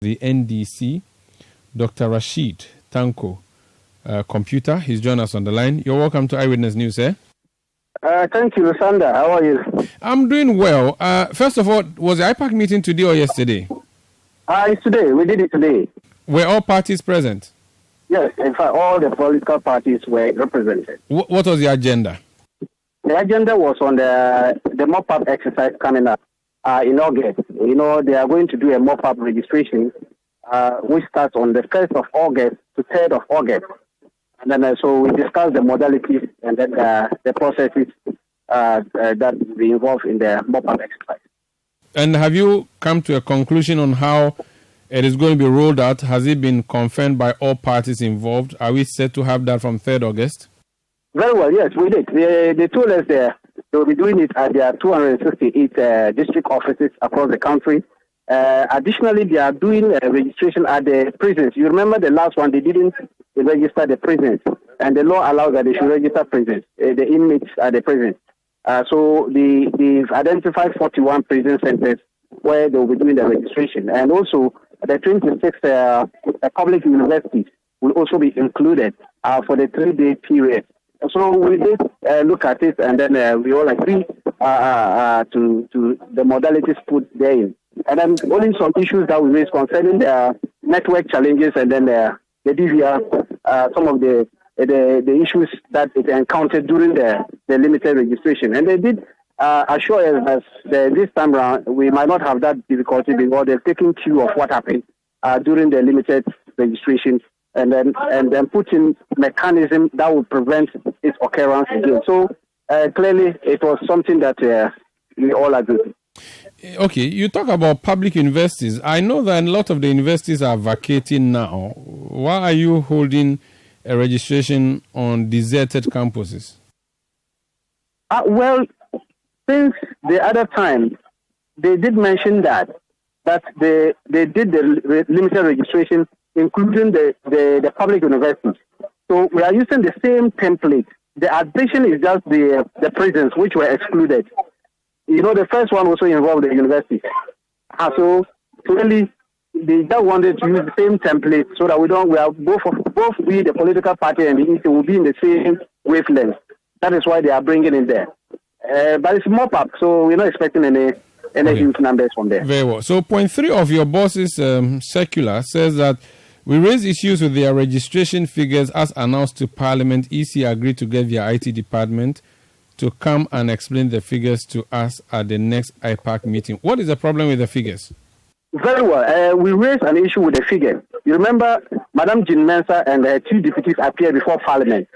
the NDC, Dr. Rashid Tanko-Computer. He's joined us on the line. You're welcome to Eyewitness News, sir. Thank you, Sandra. How are you? I'm doing well. First of all, was the IPAC meeting today or yesterday? It's today. We did it today. Were all parties present? Yes, in fact, all the political parties were represented. What was the agenda? The agenda was on the mop-up exercise coming up in August. You know, they are going to do a mop-up registration, which starts on the 1st of August to 3rd of August. And then so we discussed the modalities and then the processes that will be involved in the mop-up exercise. And have you come to a conclusion on how it is going to be rolled out? Has it been confirmed by all parties involved? Are we set to have that from 3rd August? Very well, yes, we did. They told us they will be doing it at their 268 district offices across the country. Additionally, they are doing registration at the prisons. You remember the last one, they didn't register the prisons, and the law allows that they should register prisons, the inmates at the prisons. So they've identified 41 prison centers where they will be doing the registration. And also, the 26 public universities will also be included for the 3-day period. So we did look at it, and then we all agree to the modalities put therein. And then only some issues that we raised concerning the network challenges, and then the DVR, some of the issues that it encountered during the limited registration. And they did assure us that this time around we might not have that difficulty because they've taken cue of what happened during the limited registration, and then put in mechanism that will prevent its occurrence again. So clearly it was something that we all agreed. Okay, you talk about public universities. I know that a lot of the universities are vacating now. Why are you holding a registration on deserted campuses? Well, since the other time, they did mention that they did the limited registration, including the public universities. So we are using the same template. The addition is just the prisons, which were excluded. You know, the first one also involved the university. So clearly, they just wanted to use the same template so that both we, the political party, and the EC will be in the same wavelength. That is why they are bringing it there. But it's mop-up, so we're not expecting any huge numbers from there. Very well. So point 3 of your boss's circular says that we raised issues with their registration figures as announced to Parliament. EC agreed to get their IT department to come and explain the figures to us at the next IPAC meeting. What is the problem with the figures? Very well. We raised an issue with the figure. You remember Madam Jean Mensah and her 2 deputies appeared before Parliament,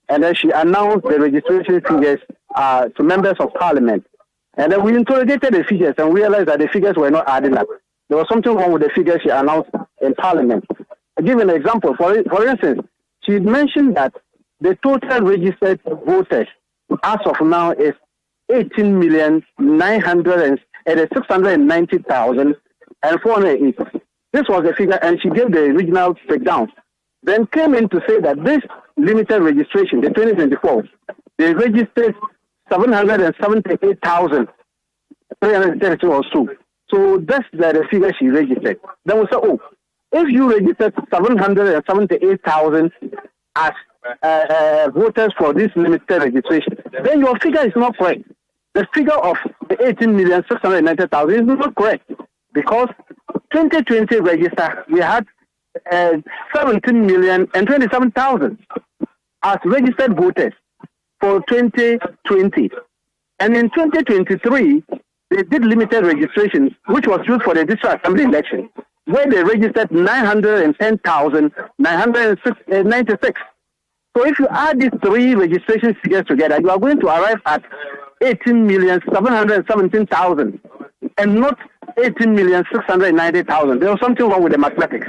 and then she announced the registration figures to members of Parliament. And then we interrogated the figures and realized that the figures were not adding up. There was something wrong with the figures she announced in Parliament. I'll give an example. For instance, she mentioned that the total registered voters as of now is 18,690,408. This was the figure, and she gave the original breakdown. Then came in to say that this limited registration, the 2024, they registered 778,332 or so. So that's the figure she registered. Then we said, if you registered 778,000 as voters for this limited registration, then your figure is not correct. The figure of the 18,690,000 is not correct, because 2020 register, we had 17,027,000 as registered voters for 2020. And in 2023, they did limited registration, which was used for the district assembly election, where they registered 910,996. So if you add these 3 registration figures together, you are going to arrive at 18,717,000 and not 18,690,000. There was something wrong with the mathematics.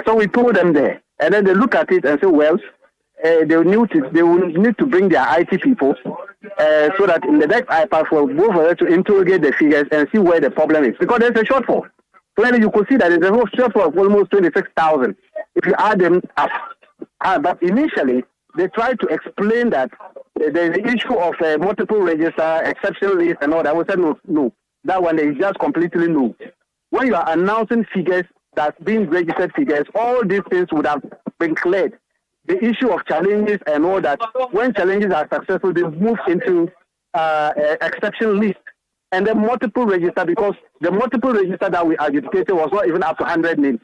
So we told them there. And then they look at it and say, well, they will need to bring their IT people so that in the next IPAC we'll go for them to interrogate the figures and see where the problem is. Because there's a shortfall. Clearly you could see that there's a shortfall of almost 26,000 if you add them up. But initially, they tried to explain that there's the issue of multiple register, exception list, and all that. We said, no, that one is just completely new. when you are announcing figures that's being registered figures, all these things would have been cleared. The issue of challenges and all that, when challenges are successful, they move into exception list. And then multiple register, because the multiple register that we adjudicated was not even up to 100 names.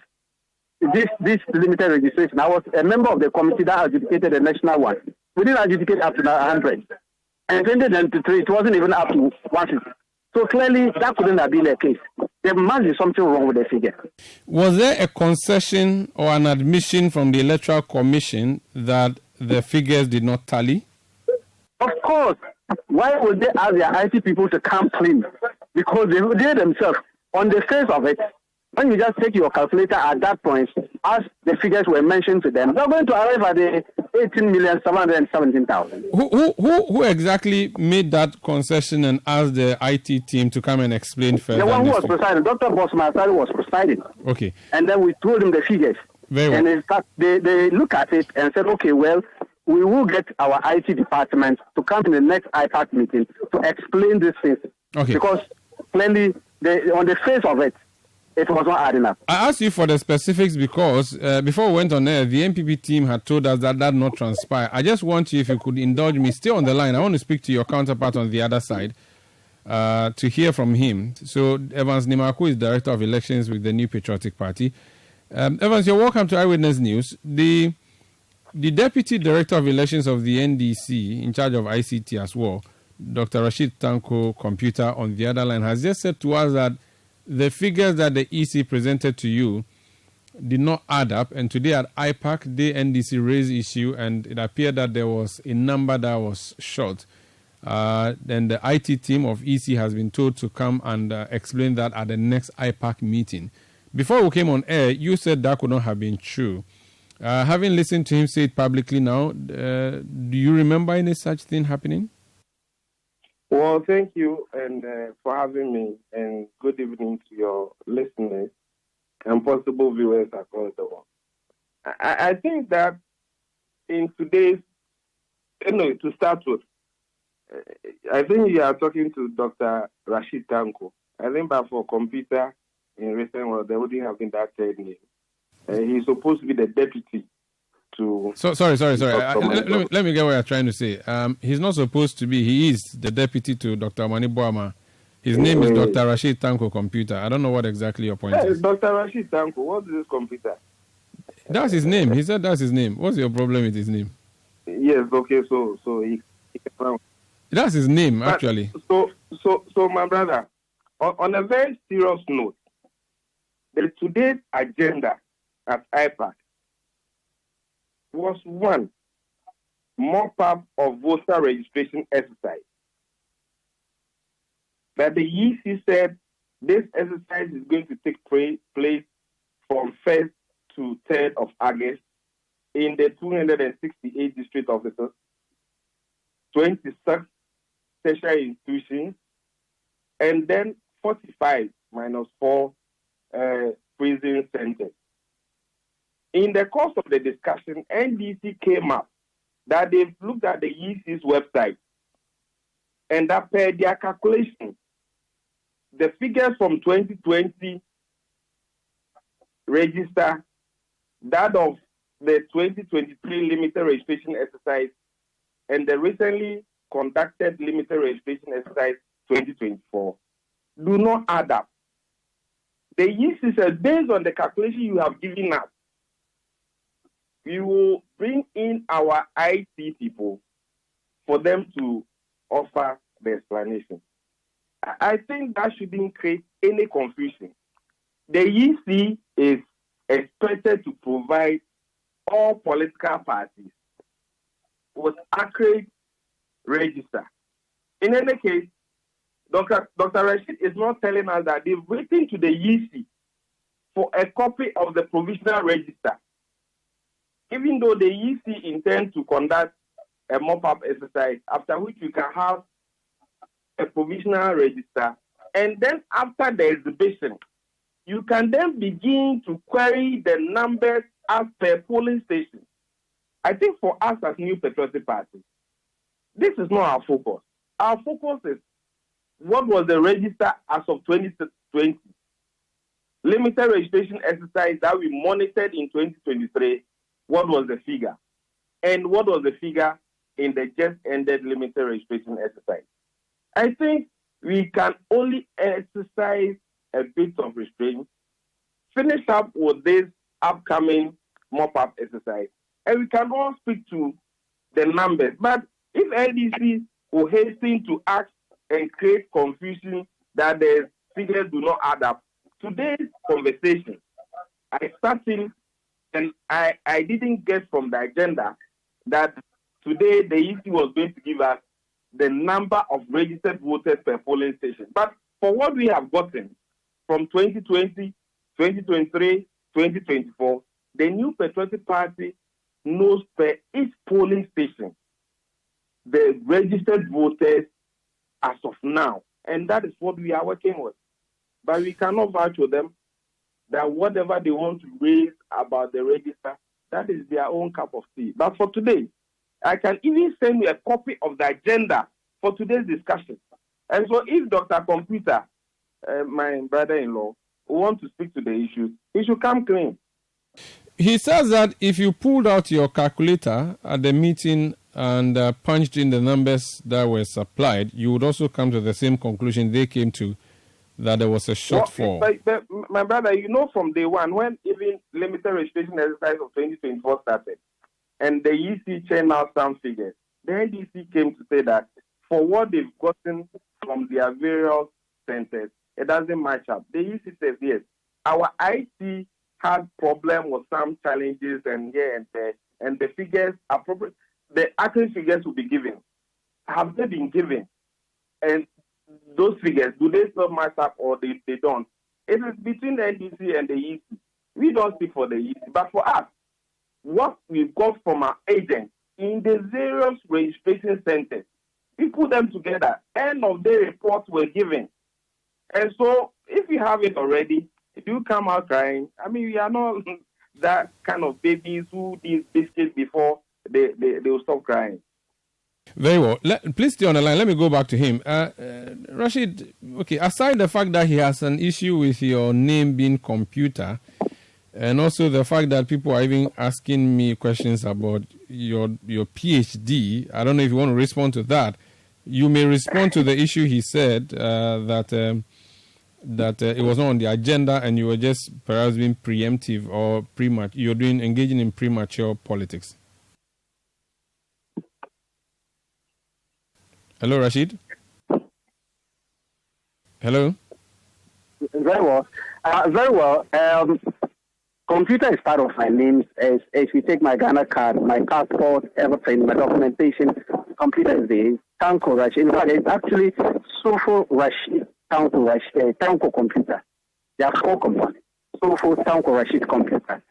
This limited registration, I was a member of the committee that adjudicated the national one. We didn't adjudicate up to 100. And in 2023, it wasn't even up to 150. So clearly, that couldn't have been the case. There must be something wrong with the figure. Was there a concession or an admission from the Electoral Commission that the figures did not tally? Of course. Why would they ask their IT people to come clean? Because they themselves, on the face of it, when you just take your calculator at that point, as the figures were mentioned to them, they're going to arrive at the 18,717,000. Who exactly made that concession and asked the IT team to come and explain further? The one who was presiding, Dr. Bosmasari was presiding. Okay. And then we told him the figures. Very well. And they look at it and said, okay, well, we will get our IT department to come in the next IPAC meeting to explain these things. Okay. Because clearly, on the face of it, it was not adding up. I asked you for the specifics because before we went on air, the NPP team had told us that not transpired. I just want you, if you could indulge me, stay on the line. I want to speak to your counterpart on the other side to hear from him. So Evans Nimako is Director of Elections with the New Patriotic Party. Evans, you're welcome to Eyewitness News. The Deputy Director of Elections of the NDC, in charge of ICT as well, Dr. Rashid Tanko-Computer, on the other line, has just said to us that the figures that the EC presented to you did not add up, and today at IPAC, the NDC raised issue, and it appeared that there was a number that was short. Then the IT team of EC has been told to come and explain that at the next IPAC meeting. Before we came on air, you said that could not have been true. Having listened to him say it publicly now, do you remember any such thing happening? Well, thank you and for having me, and good evening to your listeners and possible viewers across the world. I think that in today's, to start with, I think you are talking to Dr. Rashid Tanko. I think that for computer in recent world, there wouldn't have been that third name. He's supposed to be the deputy to... Sorry. Let me get what you're trying to say. He's not supposed to be. He is the deputy to Dr. Mani Boama. His name is Dr. Rashid Tanko-Computer. I don't know what exactly your point is. Dr. Rashid Tanko, what is this computer? That's his name. He said that's his name. What's your problem with his name? Yes, okay, so he that's his name, actually. So my brother, on a very serious note, today's agenda at IPAC was one, mop-up of voter registration exercise. But the EC said this exercise is going to take place from 1st to 3rd of August in the 268 district offices, 26 tertiary institutions, and then 45 minus 4 prison centers. In the course of the discussion, NDC came up that they've looked at the EC's website and that per their calculation, the figures from 2020 register that of the 2023 limited registration exercise and the recently conducted limited registration exercise 2024 do not add up. The EC says, based on the calculation you have given us, we will bring in our IT people for them to offer the explanation. I think that shouldn't create any confusion. The EC is expected to provide all political parties with accurate register. In any case, Dr. Rashid is not telling us that they've written to the EC for a copy of the provisional register, even though the EC intends to conduct a mop-up exercise, after which we can have a provisional register. And then after the exhibition, you can then begin to query the numbers as per polling station. I think for us as New Patriotic Party, this is not our focus. Our focus is what was the register as of 2020. limited registration exercise that we monitored in 2023, what was the figure? And what was the figure in the just ended limited registration exercise? I think we can only exercise a bit of restraint, finish up with this upcoming mop-up exercise, and we can all speak to the numbers. But if NDC will hasten to act and create confusion that the figures do not add up, today's conversation, I started and I didn't get from the agenda that today the EC was going to give us the number of registered voters per polling station. But for what we have gotten from 2020, 2023, 2024, the new Patriotic Party knows per each polling station the registered voters as of now. And that is what we are working with. But we cannot vouch for them that whatever they want to raise about the register, that is their own cup of tea. But for today, I can even send you a copy of the agenda for today's discussion. And so if Dr. Computer, my brother-in-law, want to speak to the issues, he should come clean. He says that if you pulled out your calculator at the meeting and punched in the numbers that were supplied, you would also come to the same conclusion they came to, that there was a shortfall. But my brother, you know from day one, when even limited registration exercise of 2024 started, and the EC churned out some figures, the NDC came to say that for what they've gotten from their various centers, it doesn't match up. The EC says, yes, our IT had problem with some challenges and here and there, and the figures appropriate. The accurate figures will be given. Have they been given? And those figures, do they still match up or they don't? It is between the NDC and the EC. We don't speak for the EC, but for us, what we've got from our agents in the various registration centers, we put them together. End of day reports were given. And so if you have it already, if you come out crying, I mean, we are not that kind of babies who eat biscuits before they will stop crying. Very well. Please stay on the line. Let me go back to him. Rashid, okay, aside the fact that he has an issue with your name being computer, and also the fact that people are even asking me questions about your PhD, I don't know if you want to respond to that. You may respond to the issue he said that it was not on the agenda and you were just perhaps being preemptive or engaging in premature politics. Hello, Rashid. Hello. Very well. Computer is part of my name. As you take my Ghana card, my passport, everything, my documentation, computer is there. Tanko Rashid. In fact, it's actually Sofo Rashid Tanko-Computer. There are 4 components. Sofo Tanko Rashid Computer.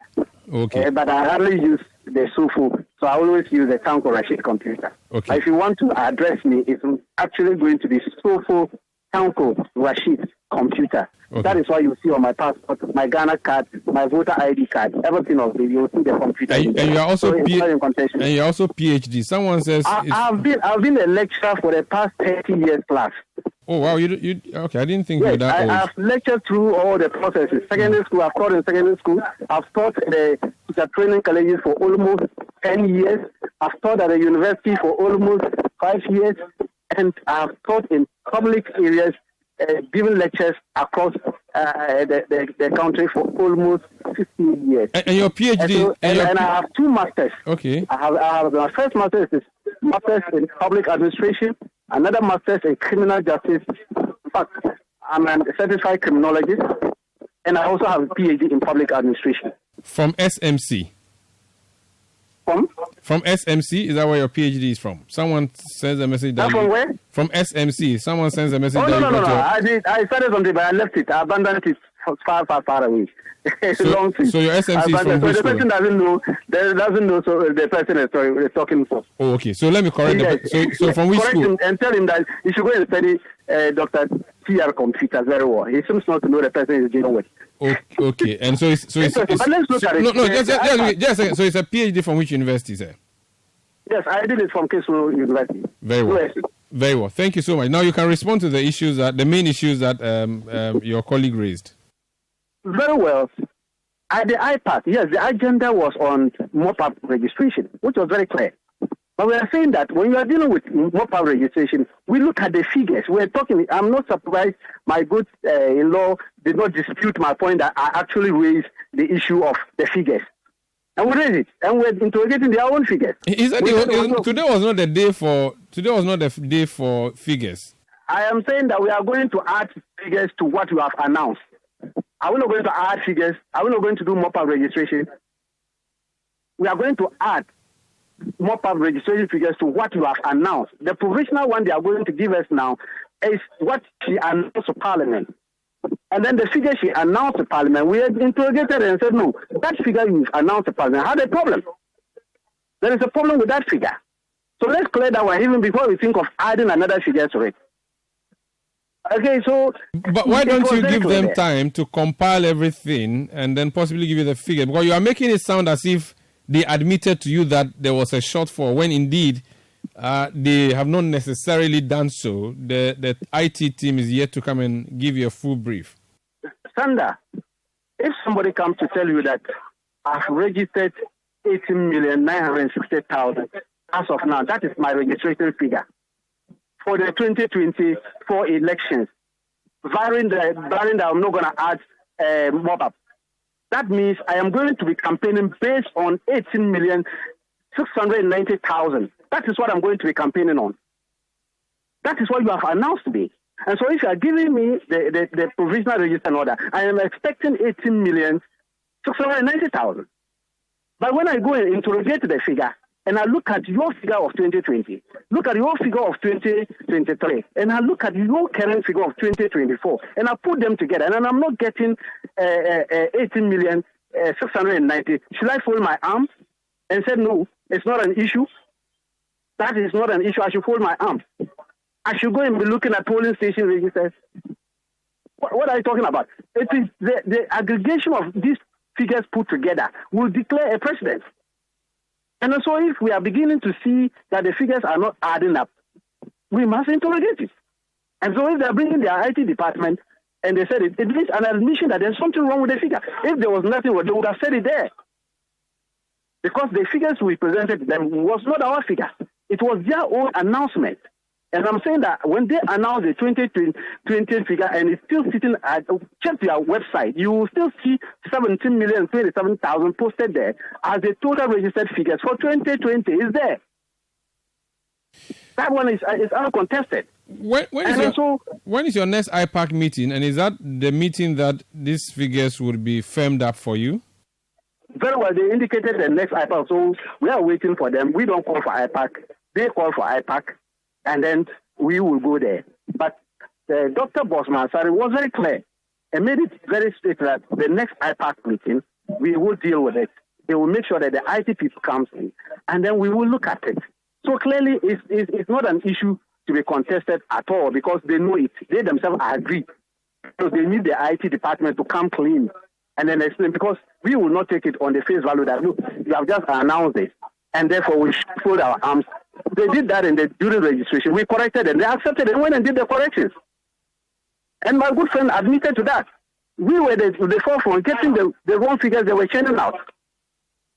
Okay. But I hardly use the Sofo, so I always use the Tanko Rashid Computer. Okay. But if you want to address me, it's actually going to be Sofo Tanko Rashid Computer. Okay. That is why you see on my passport, my Ghana card, my voter ID card, everything of it. You will see the computer. And you are also PhD. Someone says I've been a lecturer for the past 30 years plus. Oh wow! You okay? I didn't think you were that old. I've lectured through all the processes. Secondary school, I've taught in secondary school. I've taught in the teacher training colleges for almost 10 years. I've taught at the university for almost 5 years, and I've taught in public areas, giving lectures across the country for almost 15 years. And your PhD? And I have 2 masters. Okay. I have my first master is masters in public administration. Another master's in criminal justice. In fact, I'm a certified criminologist, and I also have a PhD in public administration. From SMC? From SMC? Is that where your PhD is from? Someone sends a message that... From where? From SMC. Someone sends a message that no. I started something, but I left it. I abandoned it far away. It's a long thing. So your SMC is from which the person doesn't know, so the person is talking for. Oh, okay. So let me correct so from which school? Him and tell him that he should go and study Dr. Computer very well. He seems not to know the person is dealing with. Okay. And so it's but let's look at it. No, just a second. So it's a PhD from which university, sir? Yes, I did it from Kesuru University. Very well. Very well. Thank you so much. Now you can respond to the main issues that your colleague raised. Very well. At the IPAC, yes, the agenda was on mop-up registration, which was very clear. But we are saying that when you are dealing with mop-up registration, we look at the figures. We're talking, I'm not surprised my good in-law did not dispute my point that I actually raised the issue of the figures. And we raised it, and we're interrogating their own figures. Today was not the day for figures. I am saying that we are going to add figures to what you have announced. Are we not going to add figures? Are we not going to do mop-up registration? We are going to add mop-up registration figures to what you have announced. The provisional one they are going to give us now is what she announced to Parliament. And then the figure she announced to Parliament, we had interrogated and said, no, that figure you announced to Parliament had a problem. There is a problem with that figure. So let's clear that one even before we think of adding another figure to it. Okay, so... But why don't you give them time to compile everything and then possibly give you the figure? Because you are making it sound as if they admitted to you that there was a shortfall, when indeed they have not necessarily done so. The IT team is yet to come and give you a full brief. Sanda, if somebody comes to tell you that I've registered 18,960,000 as of now, that is my registration figure for the 2024 elections, barring that I'm not going to add mop-up. That means I am going to be campaigning based on 18,690,000. That is what I'm going to be campaigning on. That is what you have announced to me. And so if you are giving me the provisional registration order, I am expecting 18,690,000. But when I go and interrogate the figure, and I look at your figure of 2020, look at your figure of 2023, and I look at your current figure of 2024, and I put them together, and I'm not getting 18,690,000. Should I fold my arms and say, no, it's not an issue? That is not an issue. I should fold my arms. I should go and be looking at polling station registers. What are you talking about? It is the aggregation of these figures put together will declare a precedent. And so if we are beginning to see that the figures are not adding up, we must interrogate it. And so if they are bringing their IT department and they said it means an admission that there's something wrong with the figure. If there was nothing, they would have said it there. Because the figures we presented to them was not our figure. It was their own announcement. And I'm saying that when they announced the 2020 figure and it's still sitting at, check their website, you will still see 17,027,000 posted there as the total registered figures for 2020 is there. That one is uncontested. When is your next IPAC meeting? And is that the meeting that these figures would be firmed up for you? Very well, they indicated the next IPAC, so we are waiting for them. We don't call for IPAC. They call for IPAC. And then we will go there. But Dr. Bosman was very clear and made it very straight that the next IPAC meeting, we will deal with it. They will make sure that the IT people comes in, and then we will look at it. So clearly, it's not an issue to be contested at all because they know it. They themselves agree. So they need the IT department to come clean and then explain, because we will not take it on the face value that, look, you have just announced it, and therefore we should fold our arms. They did that during registration. We corrected them. They accepted and went and did the corrections. And my good friend admitted to that. We were the forefront, getting the wrong figures they were churning out.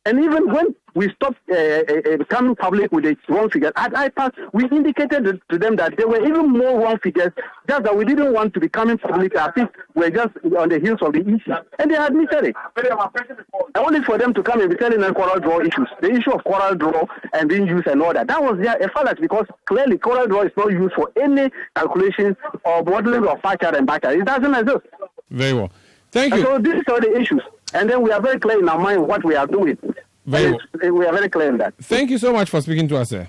And even when we stopped coming public with the wrong figures, at IPAC, we indicated to them that there were even more wrong figures, just that we didn't want to be coming public as if we're just on the heels of the issue. And they admitted it. I wanted for them to come and be telling them coral draw issues. The issue of coral draw and being used and all that. That was a fallacy because clearly coral draw is not used for any calculations or modeling of bar chart and bar chart. It doesn't exist. Very well. Thank you. So these are the issues. And then we are very clear in our mind what we are doing. We are very clear in that. Thank you so much for speaking to us, sir.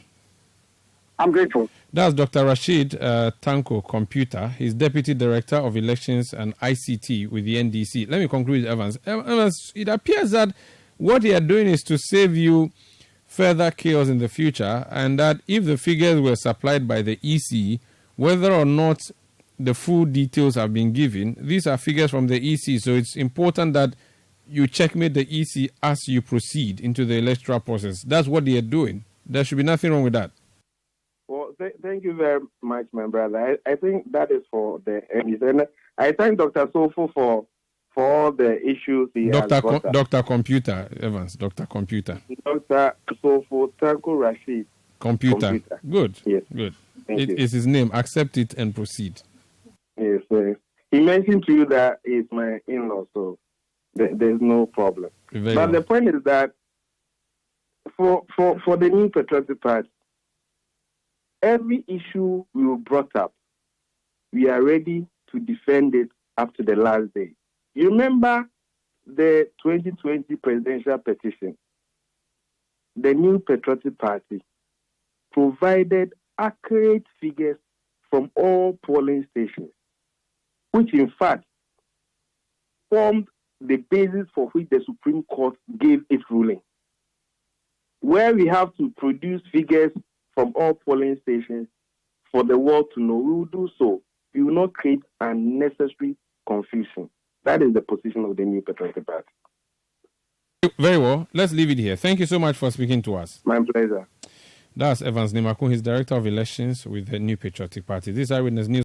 I'm grateful. That's Dr. Rashid Tanko-Computer. He's Deputy Director of Elections and ICT with the NDC. Let me conclude with Evans. Evans, it appears that what they are doing is to save you further chaos in the future, and that if the figures were supplied by the EC, whether or not the full details have been given, these are figures from the EC, so it's important that you checkmate the EC as you proceed into the electoral process. That's what they are doing. There should be nothing wrong with that. Well, thank you very much, my brother. I think that is for the NDC. And I thank Dr. Sofo for all the issues he has brought up. Dr. Computer, Evans, Dr. Computer. Dr. So for Tanko Rashid. Computer. Good. Yes. Good. Thank you. Is his name. Accept it and proceed. Yes. He mentioned to you that he's my in-law, so there's no problem. But the point is that for the New Patriotic Party, every issue we brought up, we are ready to defend it up to the last day. You remember the 2020 presidential petition? The New Patriotic Party provided accurate figures from all polling stations, which in fact formed the basis for which the Supreme Court gave its ruling. Where we have to produce figures from all polling stations for the world to know, we will do so. We will not create unnecessary confusion. That is the position of the New Patriotic Party. Very well. Let's leave it here. Thank you so much for speaking to us. My pleasure. That's Evans Nimako. He's Director of Elections with the New Patriotic Party. This is Eyewitness News.